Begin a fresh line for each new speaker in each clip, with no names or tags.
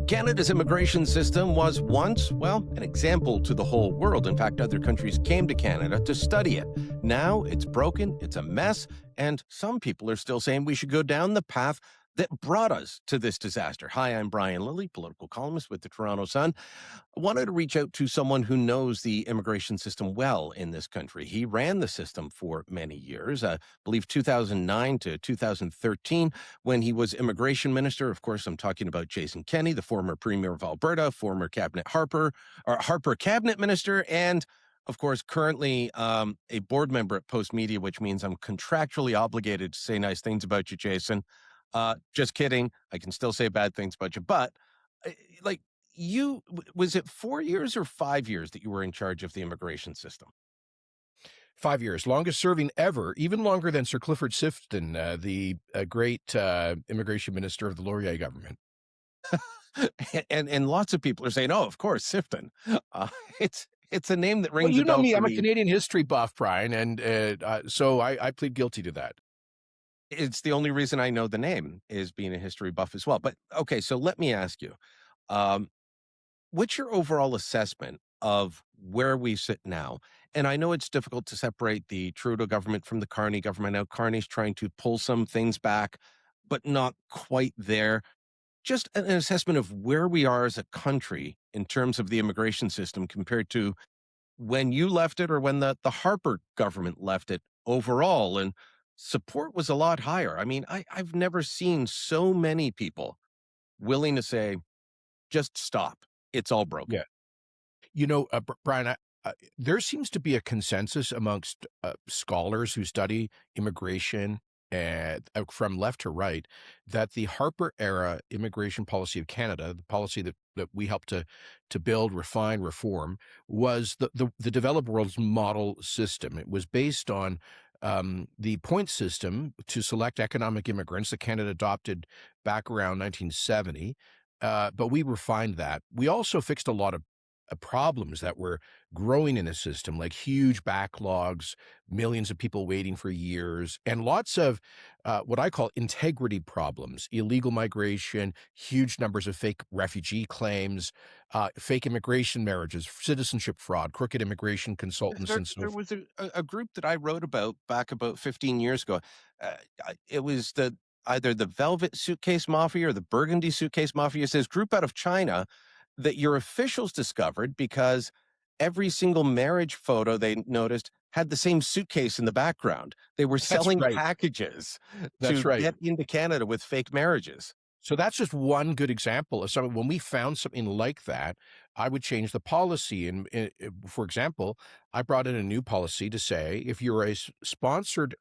Canada's immigration system was once, well, an example to the whole world. In fact, other countries came to Canada to study it. Now it's broken, it's a mess, and some people are still saying we should go down the path that brought us to this disaster. Hi, I'm Brian Lilley, political columnist with the Toronto Sun. I wanted to reach out to someone who knows the immigration system well in this country. He ran the system for many years, I believe 2009 to 2013, when he was immigration minister. Of course, I'm talking about Jason Kenney, the former premier of Alberta, former Harper cabinet minister, and of course, currently a board member at Post Media, which means I'm contractually obligated to say nice things about you, Jason. Just kidding. I can still say bad things about you. But uh, like was it 4 years or 5 years that you were in charge of the immigration system?
5 years, longest serving ever, even longer than Sir Clifford Sifton, the great immigration minister of the Laurier government.
And lots of people are saying, "Oh, of course, Sifton." Uh, it's a name that
Well,
rings
you
a
know
bell
me,
for
I'm a
me.
Canadian history buff, Brian, and so I plead guilty to that.
It's the only reason I know the name is being a history buff as well. But okay, so let me ask you. Um, what's your overall assessment of where we sit now? And I know it's difficult to separate the Trudeau government from the Carney government. Now, Carney's trying to pull some things back, but not quite there. Just an assessment of where we are as a country in terms of the immigration system compared to when you left it or when the Harper government left it overall. And support was a lot higher. I mean, I've never seen so many people willing to say, just stop. It's all broken.
Yeah. Brian, there seems to be a consensus amongst scholars who study immigration from left to right that the Harper era immigration policy of Canada, the policy that we helped to build, refine, reform, was the developed world's model system. It was based on the point system to select economic immigrants that Canada adopted back around 1970. But we refined that. We also fixed a lot of problems that were growing in the system, like huge backlogs, millions of people waiting for years, and lots of what I call integrity problems, illegal migration, huge numbers of fake refugee claims, fake immigration marriages, citizenship fraud, crooked immigration consultants,
There,
and so
there
forth.
was a group that I wrote about back about 15 years ago. It was either the Velvet Suitcase Mafia or the Burgundy Suitcase Mafia. It's this group out of China that your officials discovered because every single marriage photo they noticed had the same suitcase in the background. They were
That's
selling
right.
packages
That's
to
right.
get into Canada with fake marriages.
So that's just one good example of something. When we found something like that, I would change the policy. And for example, I brought in a new policy to say if you're sponsored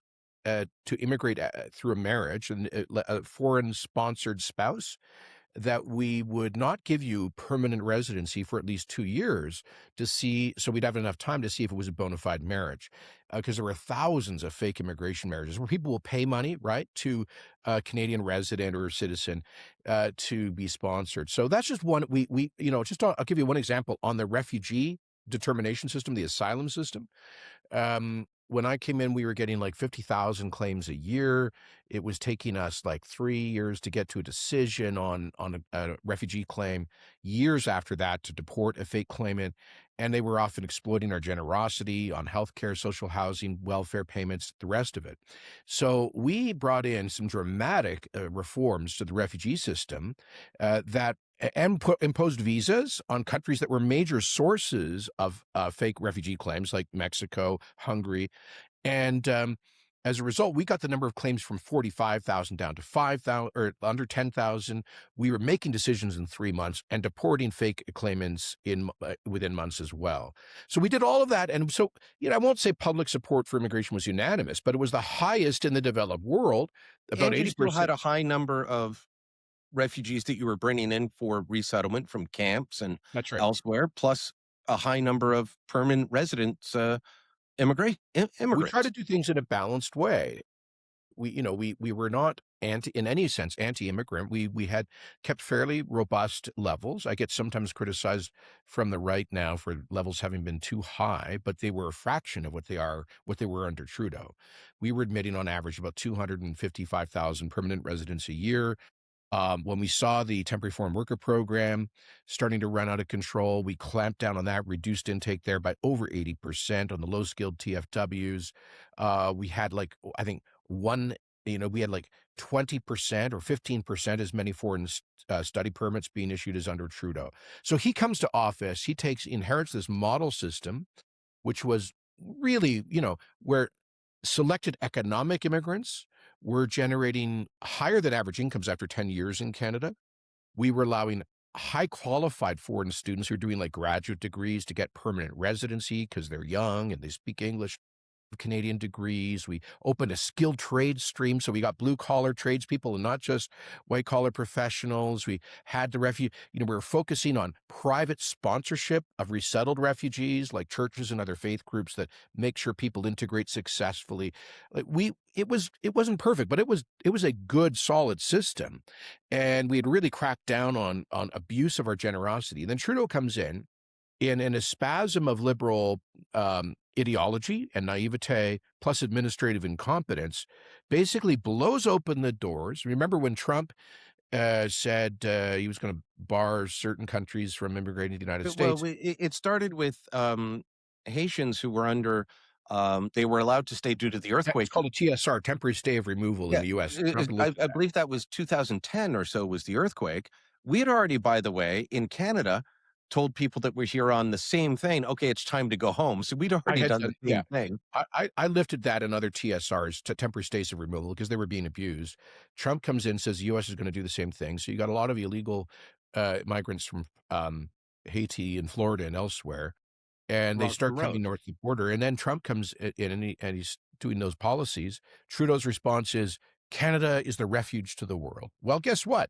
to immigrate through a marriage and a foreign sponsored spouse, that we would not give you permanent residency for at least 2 years to see, so we'd have enough time to see if it was a bona fide marriage. Because there were thousands of fake immigration marriages where people will pay money, right, to a Canadian resident or citizen to be sponsored. So that's just one, I'll give you one example on the refugee determination system, the asylum system. When I came in, we were getting like 50,000 claims a year. It was taking us like 3 years to get to a decision on a refugee claim, years after that to deport a fake claimant. And they were often exploiting our generosity on healthcare, social housing, welfare payments, the rest of it. So we brought in some dramatic reforms to the refugee system that and imposed visas on countries that were major sources of fake refugee claims, like Mexico, Hungary, and as a result, we got the number of claims from 45,000 down to 5,000 or under 10,000. We were making decisions in 3 months and deporting fake claimants within months as well. So we did all of that, and so I won't say public support for immigration was unanimous, but it was the highest in the developed world. About
And you still had
80%.
a high number of refugees that you were bringing in for resettlement from camps and
That's right.
elsewhere, plus a high number of permanent residents,
We try to
immigrants.
do things in a balanced way. We were not in any sense anti-immigrant. We had kept fairly robust levels. I get sometimes criticized from the right now for levels having been too high, but they were a fraction of what they were under Trudeau. We were admitting on average about 255,000 permanent residents a year. When we saw the temporary foreign worker program starting to run out of control, we clamped down on that, reduced intake there by over 80% on the low skilled TFWs. We had like, I think we had like 20% or 15% as many foreign study permits being issued as under Trudeau. So he comes to office, inherits this model system, which was really, where selected economic immigrants were generating higher than average incomes after 10 years in Canada. We were allowing high qualified foreign students who are doing like graduate degrees to get permanent residency because they're young and they speak English. Canadian degrees. We opened a skilled trade stream, so we got blue collar tradespeople and not just white collar professionals. We had the we were focusing on private sponsorship of resettled refugees, like churches and other faith groups that make sure people integrate successfully. It wasn't perfect, but it was a good, solid system, and we had really cracked down on abuse of our generosity. And then Trudeau comes in a spasm of liberal ideology and naivete, plus administrative incompetence, basically blows open the doors. Remember when Trump said he was going to bar certain countries from immigrating to the United
Well,
States?
it started with Haitians who were under, they were allowed to stay due to the
It's
earthquake.
called a TSR, temporary stay of removal in
Yeah,
the U.S. Trump lifted
I
that.
believe that was 2010 or so was the earthquake. We had already, by the way, in Canada, told people that were here on the same thing, okay, it's time to go home. So we'd
I
already
had
done
done,
the same thing.
I lifted that and other TSRs, to temporary stays of removal, because they were being abused. Trump comes in, says the U.S. is going to do the same thing. So you got a lot of illegal migrants from Haiti and Florida and elsewhere, and they
Along the
start
road.
coming north of the border. And then Trump comes in and he's doing those policies. Trudeau's response is, Canada is the refuge to the world. Well, guess what?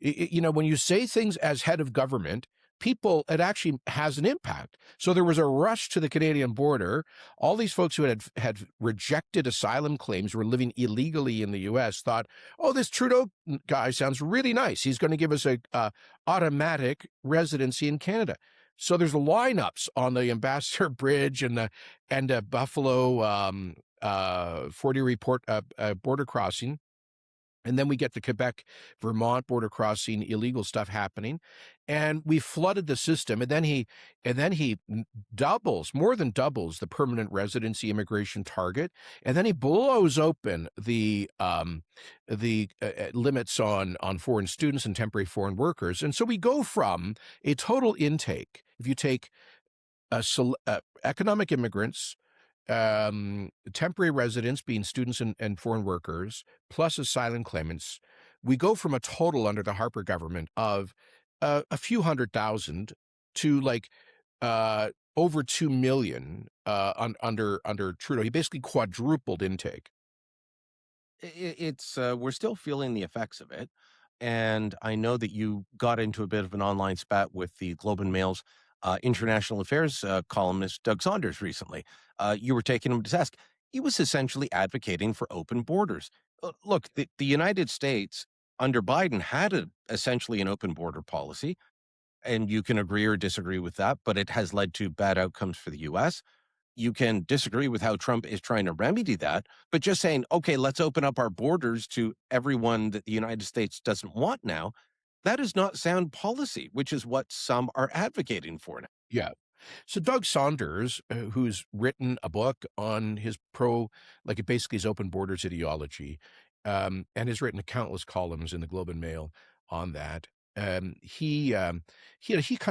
When you say things as head of government, it actually has an impact. So there was a rush to the Canadian border. All these folks who had rejected asylum claims, were living illegally in the U.S., thought, oh, this Trudeau guy sounds really nice. He's going to give us a automatic residency in Canada. So there's lineups on the Ambassador Bridge and the Buffalo 40 report border crossing. And then we get the Quebec-Vermont border crossing illegal stuff happening, and we flooded the system. And then he more than doubles the permanent residency immigration target, and then he blows open the limits on foreign students and temporary foreign workers. And so we go from a total intake. If you take economic immigrants, temporary residents being students and foreign workers, plus asylum claimants, we go from a total under the Harper government of a few 100,000 to like over 2 million under Trudeau. He basically quadrupled intake.
It's we're still feeling the effects of it, and I know that you got into a bit of an online spat with the Globe and Mail's international affairs columnist Doug Saunders recently. You were taking him to task. He was essentially advocating for open borders. Look, the United States under Biden had essentially an open border policy, and you can agree or disagree with that, but it has led to bad outcomes for the U.S. You can disagree with how Trump is trying to remedy that, but just saying, okay, let's open up our borders to everyone that the United States doesn't want now, that is not sound policy, which is what some are advocating for now.
Yeah. So Doug Saunders, who's written a book on his basically his open borders ideology, and has written countless columns in the Globe and Mail on that. He kind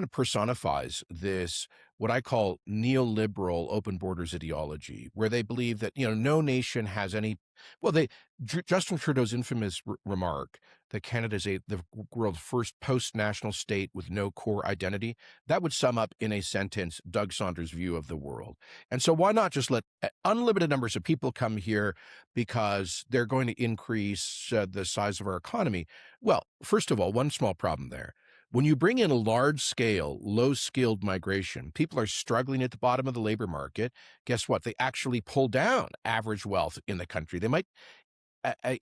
of personifies this, what I call neoliberal open borders ideology, where they believe that no nation has any. Well, Justin Trudeau's infamous remark that Canada is the world's first post-national state with no core identity, that would sum up in a sentence Doug Saunders' view of the world. And so why not just let unlimited numbers of people come here because they're going to increase the size of our economy? Well, first of all, one small problem there. When you bring in a large-scale, low-skilled migration, people are struggling at the bottom of the labor market. Guess what? They actually pull down average wealth in the country. They might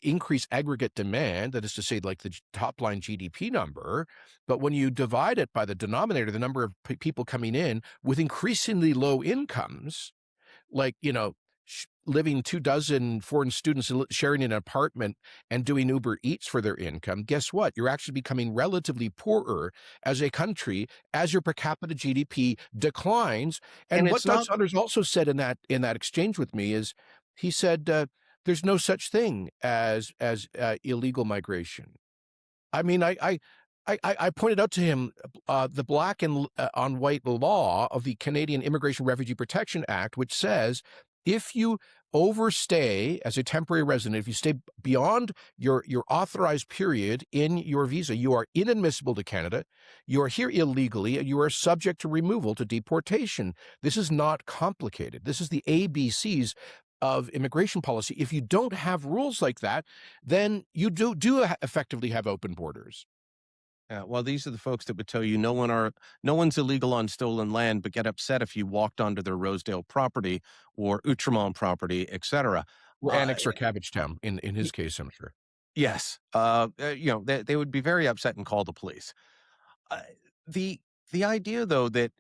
increase aggregate demand, that is to say, like the top line GDP number. But when you divide it by the denominator, the number of people coming in with increasingly low incomes, like, living 24 foreign students sharing an apartment and doing Uber Eats for their income, guess what? You're actually becoming relatively poorer as a country as your per capita GDP declines.
And
And what
it's
Doug
not.
Saunders also said in that exchange with me is he said, there's no such thing as illegal migration. I mean, I pointed out to him the black and on white law of the Canadian Immigration Refugee Protection Act, which says if you overstay as a temporary resident, if you stay beyond your authorized period in your visa, you are inadmissible to Canada. You are here illegally, and you are subject to removal, to deportation. This is not complicated. This is the ABCs of immigration policy. If you don't have rules like that, then you do effectively have open borders.
Yeah, well, these are the folks that would tell you no one's illegal on stolen land, but get upset if you walked onto their Rosedale property or Outremont property, etc.
Or Annex or Cabbagetown in his case, I'm sure.
Yes, they would be very upset and call the police. Uh, the the idea, though, that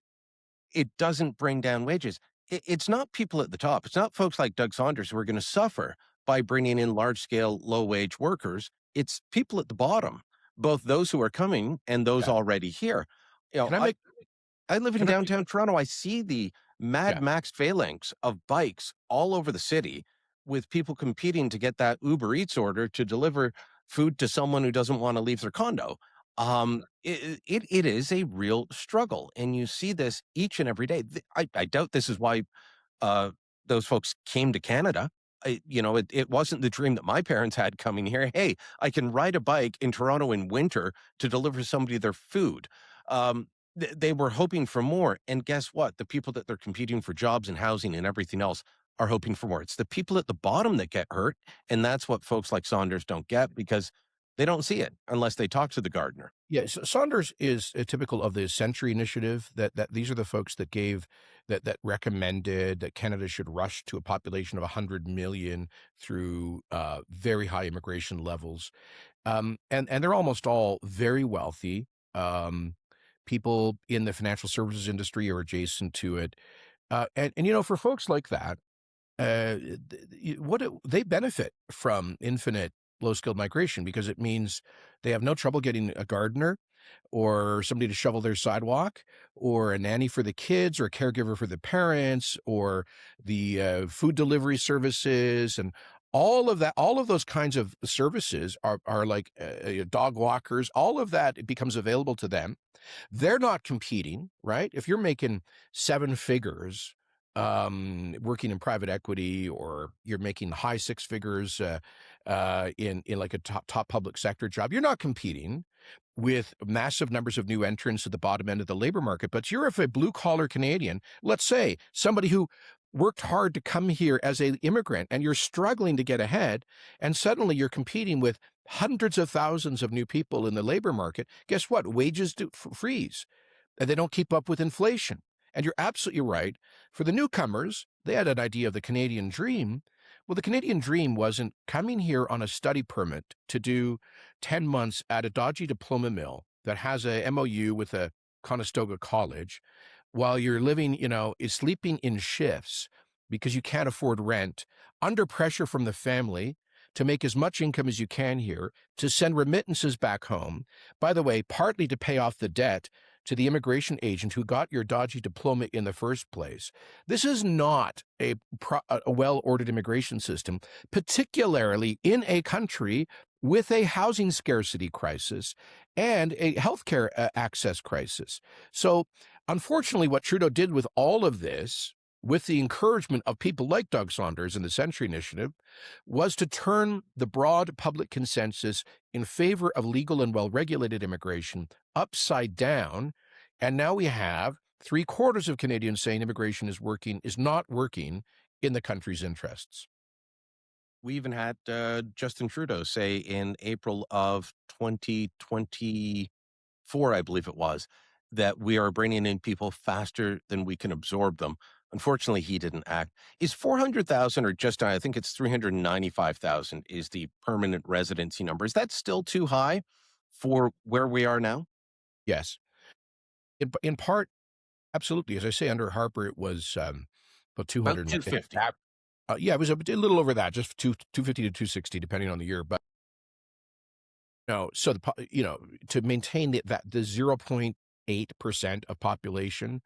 it doesn't bring down wages. It's not people at the top. It's not folks like Doug Saunders who are going to suffer by bringing in large scale, low wage workers. It's people at the bottom, both those who are coming and those
Yeah.
already here. You know,
Can I make
I live in
can I
downtown Toronto. I see the Mad
yeah.
Max phalanx of bikes all over the city with people competing to get that Uber Eats order to deliver food to someone who doesn't want to leave their condo. It is a real struggle, and you see this each and every day. I doubt this is why uh, those folks came to Canada. It wasn't the dream that my parents had coming here. Hey, I can ride a bike in Toronto in winter to deliver somebody their food. They were hoping for more. And guess what? The people that they're competing for jobs and housing and everything else are hoping for more. It's the people at the bottom that get hurt. And that's what folks like Saunders don't get because they don't see it unless they talk to the gardener.
Yeah, Saunders is typical of the Century Initiative. That these are the folks that recommended that Canada should rush to a population of 100 million through very high immigration levels, and they're almost all very wealthy people in the financial services industry or adjacent to it, and for folks like that, they benefit from infinite low skilled migration because it means they have no trouble getting a gardener or somebody to shovel their sidewalk or a nanny for the kids or a caregiver for the parents or the food delivery services and all of that. All of those kinds of services are like dog walkers. All of that becomes available to them. They're not competing, right? If you're making seven figures working in private equity, or you're making high six figures in like a top public sector job, you're not competing with massive numbers of new entrants at the bottom end of the labor market. But you're if a blue collar Canadian, let's say somebody who worked hard to come here as an immigrant, and you're struggling to get ahead, and suddenly you're competing with hundreds of thousands of new people in the labor market. Guess what? Wages do freeze, and they don't keep up with inflation. And you're absolutely right. For the newcomers, they had an idea of the Canadian dream. Well, the Canadian dream wasn't coming here on a study permit to do 10 months at a dodgy diploma mill that has a MOU with a Conestoga college while you're living, is sleeping in shifts because you can't afford rent, under pressure from the family to make as much income as you can here, to send remittances back home. By the way, partly to pay off the debt to the immigration agent who got your dodgy diploma in the first place. This is not a well-ordered immigration system, particularly in a country with a housing scarcity crisis and a healthcare access crisis. So, unfortunately, what Trudeau did with all of this, with the encouragement of people like Doug Saunders and the Century Initiative, was to turn the broad public consensus in favor of legal and well-regulated immigration upside down. And now we have 3/4 of Canadians saying immigration is not working in the country's interests.
We even had Justin Trudeau say in April of 2024, I believe it was, that we are bringing in people faster than we can absorb them. Unfortunately, he didn't act. Is 400,000 or just, I think it's 395,000 is the permanent residency number. Is that still too high for where we are now?
Yes, in part, absolutely. As I say, under Harper, it was about
About
200.
250.
Yeah, it was a little over that, just 250 to 260, depending on the year. But no, so to maintain the 0.8% of population,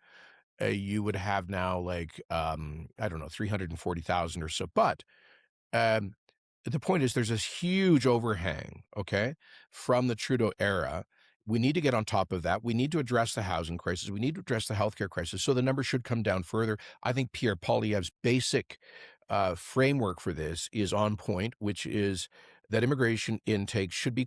you would have now like I don't know, 340,000 or so. But um, the point is, there's this huge overhang, okay, from the Trudeau era. We need to get on top of that. We need to address the housing crisis. We need to address the healthcare crisis. So the numbers should come down further. I think Pierre Poilievre's basic framework for this is on point, which is that immigration intake should be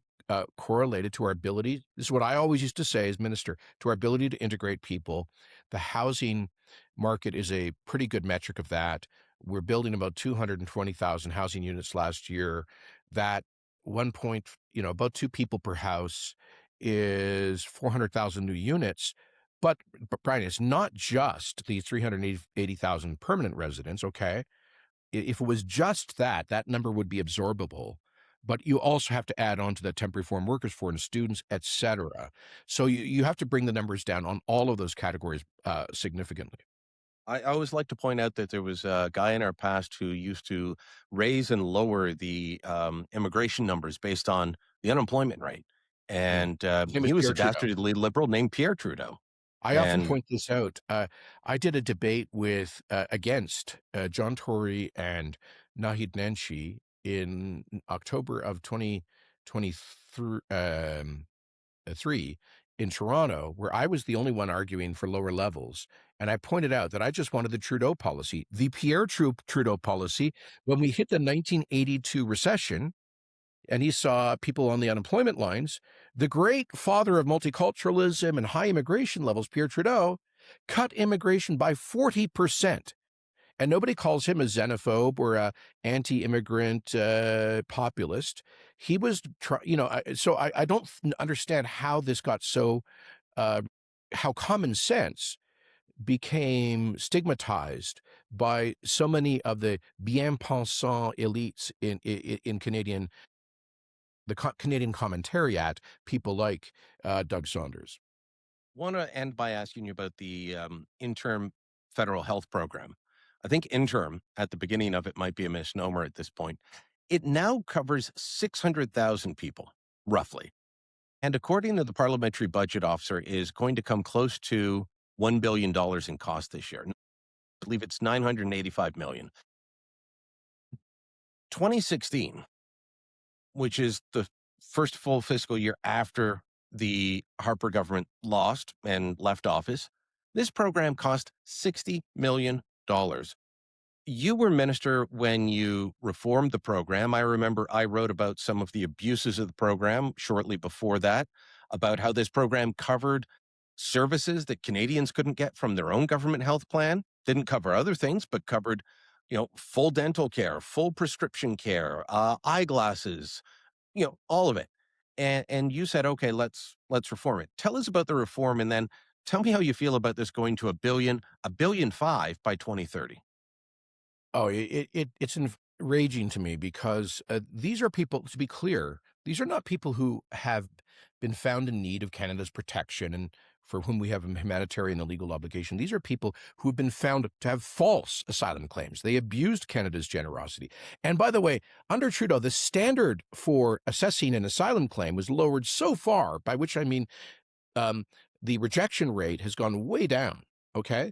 correlated to our ability. This is what I always used to say as minister, to our ability to integrate people. The housing market is a pretty good metric of that. We're building about 220,000 housing units last year. That about 2 people per house is 400,000 new units. But Brian, it's not just the 380,000 permanent residents, okay? If it was just that, that number would be absorbable. But you also have to add on to the temporary foreign workers, foreign students, et cetera. So you have to bring the numbers down on all of those categories significantly.
I always like to point out that there was a guy in our past who used to raise and lower the immigration numbers based on the unemployment rate.
Yeah.
And
His name is
he was
Pierre
a
Trudeau.
dastardly liberal named Pierre Trudeau.
I often
And
point this out. I did a debate with against John Tory and Nahid Nenshi in October of 2023 in Toronto, where I was the only one arguing for lower levels. And I pointed out that I just wanted the Trudeau policy, the Pierre Trudeau policy. When we hit the 1982 recession, and he saw people on the unemployment lines, the great father of multiculturalism and high immigration levels, Pierre Trudeau, cut immigration by 40%. And nobody calls him a xenophobe or a anti-immigrant populist. He was, I don't understand how this got so, how common sense became stigmatized by so many of the bien-pensant elites in Canadian Canadian commentariat, people like Doug Saunders.
want to end by asking you about the interim federal health program. I think interim at the beginning of it might be a misnomer at this point. It now covers 600,000 people, roughly. And according to the parliamentary budget officer, is going to come close to $1 billion in cost this year. I believe it's 985 million. 2016, which is the first full fiscal year after the Harper government lost and left office, this program cost $60 million. You were minister when you reformed the program. I remember I wrote about some of the abuses of the program shortly before that, about how this program covered services that Canadians couldn't get from their own government health plan, didn't cover other things, but covered, full dental care, full prescription care, eyeglasses, all of it. And you said, okay, let's reform it. Tell us about the reform, and then tell me how you feel about this going to a billion five by 2030.
Oh, it's enraging to me because these are people, to be clear, these are not people who have been found in need of Canada's protection and for whom we have a humanitarian and legal obligation. These are people who have been found to have false asylum claims. They abused Canada's generosity. And by the way, under Trudeau, the standard for assessing an asylum claim was lowered so far, by which I mean the rejection rate has gone way down, okay?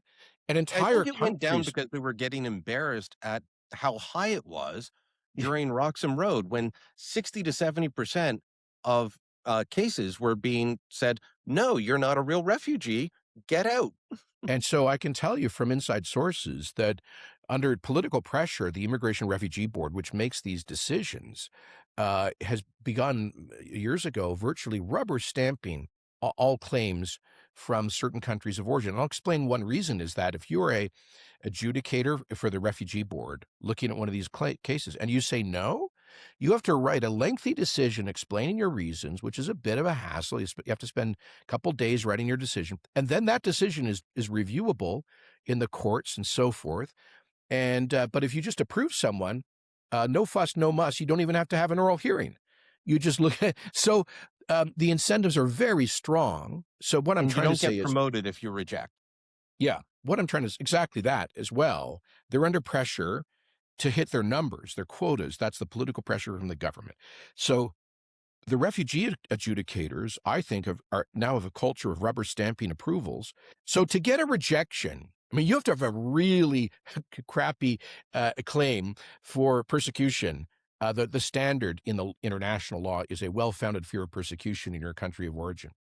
And
I
entire
think it went down
countries.
because we were getting embarrassed at how high it was during Roxham Road, when 60 to 70% of cases were being said, no, you're not a real refugee, get out.
And so I can tell you from inside sources that under political pressure, the Immigration Refugee Board, which makes these decisions, has begun years ago virtually rubber stamping all claims from certain countries of origin. And I'll explain one reason is that if you're a adjudicator for the Refugee Board looking at one of these cases and you say no, you have to write a lengthy decision explaining your reasons, which is a bit of a hassle. You have to spend a couple days writing your decision. And then that decision is reviewable in the courts and so forth. And but if you just approve someone, no fuss, no muss, you don't even have to have an oral hearing. You just look at so the incentives are very strong. So what I'm
And you
trying to
don't
say
get
is,
promoted if you reject.
yeah, what I'm trying to exactly that as well. They're under pressure. to hit their numbers, their quotas. That's the political pressure from the government. So the refugee adjudicators, I think, are now of a culture of rubber stamping approvals. So to get a rejection, I mean, you have to have a really crappy claim for persecution. The standard in the international law is a well-founded fear of persecution in your country of origin.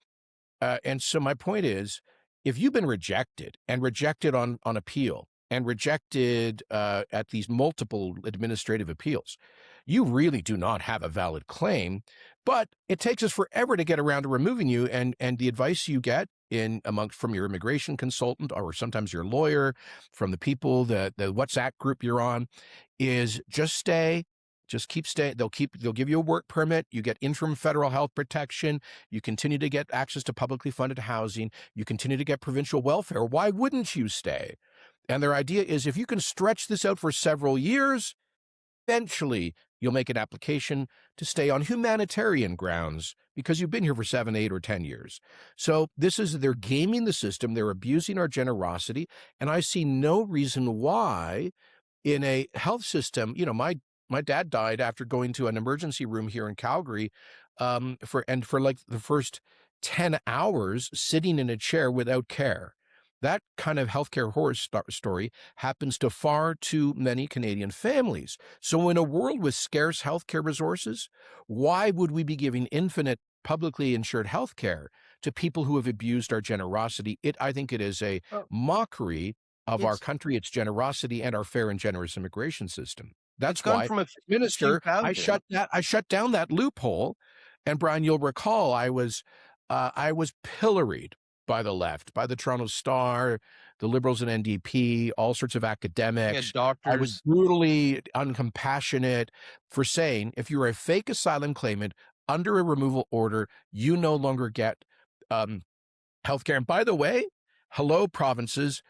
And so my point is, if you've been rejected and rejected on appeal and rejected at these multiple administrative appeals, you really do not have a valid claim. But it takes us forever to get around to removing you. And the advice you get from your immigration consultant or sometimes your lawyer, from the people, the WhatsApp group you're on, is just stay. Just keep staying. They'll give you a work permit. You get interim federal health protection. You continue to get access to publicly funded housing. You continue to get provincial welfare. Why wouldn't you stay? And their idea is if you can stretch this out for several years, eventually you'll make an application to stay on humanitarian grounds because you've been here for 7, 8, or 10 years. So they're gaming the system. They're abusing our generosity. And I see no reason why in a health system, my dad died after going to an emergency room here in Calgary for like the first 10 hours sitting in a chair without care. That kind of healthcare horror story happens to far too many Canadian families. So in a world with scarce healthcare resources, why would we be giving infinite publicly insured healthcare to people who have abused our generosity? I think it is a mockery of our country, its generosity, and our fair and generous immigration system. That's why,
from a
Minister, I shut down that loophole. And Brian, you'll recall I was pilloried by the left, by the Toronto Star, the Liberals and NDP, all sorts of academics.
Doctors.
I was brutally uncompassionate for saying if you're a fake asylum claimant under a removal order, you no longer get healthcare. And by the way, hello, provinces.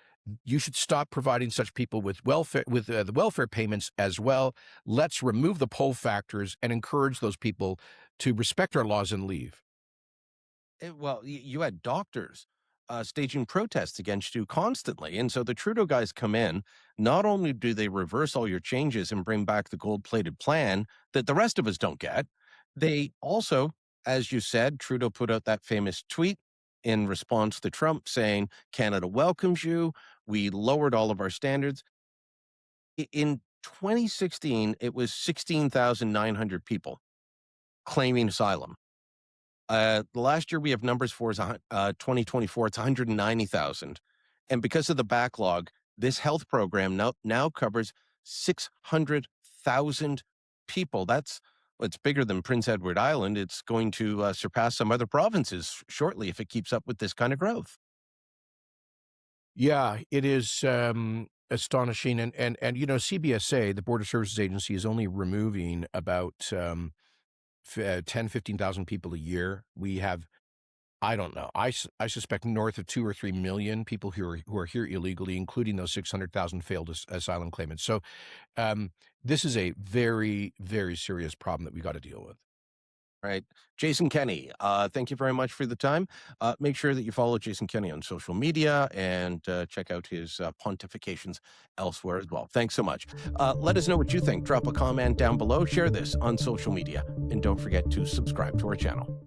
You should stop providing such people with welfare, the welfare payments as well. Let's remove the pull factors and encourage those people to respect our laws and leave.
Well, you had doctors staging protests against you constantly. And so the Trudeau guys come in. Not only do they reverse all your changes and bring back the gold-plated plan that the rest of us don't get, they also, as you said, Trudeau put out that famous tweet in response to Trump saying, Canada welcomes you. We lowered all of our standards. In 2016, it was 16,900 people claiming asylum. The last year we have numbers for is 2024, it's 190,000. And because of the backlog, this health program now covers 600,000 people. It's bigger than Prince Edward Island. It's going to surpass some other provinces shortly if it keeps up with this kind of growth.
Yeah, it is astonishing. And CBSA, the Border Services Agency, is only removing about 10, 15,000 people a year. We have, I don't know, I suspect north of 2 or 3 million people who are here illegally, including those 600,000 failed asylum claimants. So this is a very, very serious problem that we got to deal with.
Right. Jason Kenney, thank you very much for the time. Make sure that you follow Jason Kenney on social media and check out his pontifications elsewhere as well. Thanks so much. Let us know what you think. Drop a comment down below. Share this on social media. And don't forget to subscribe to our channel.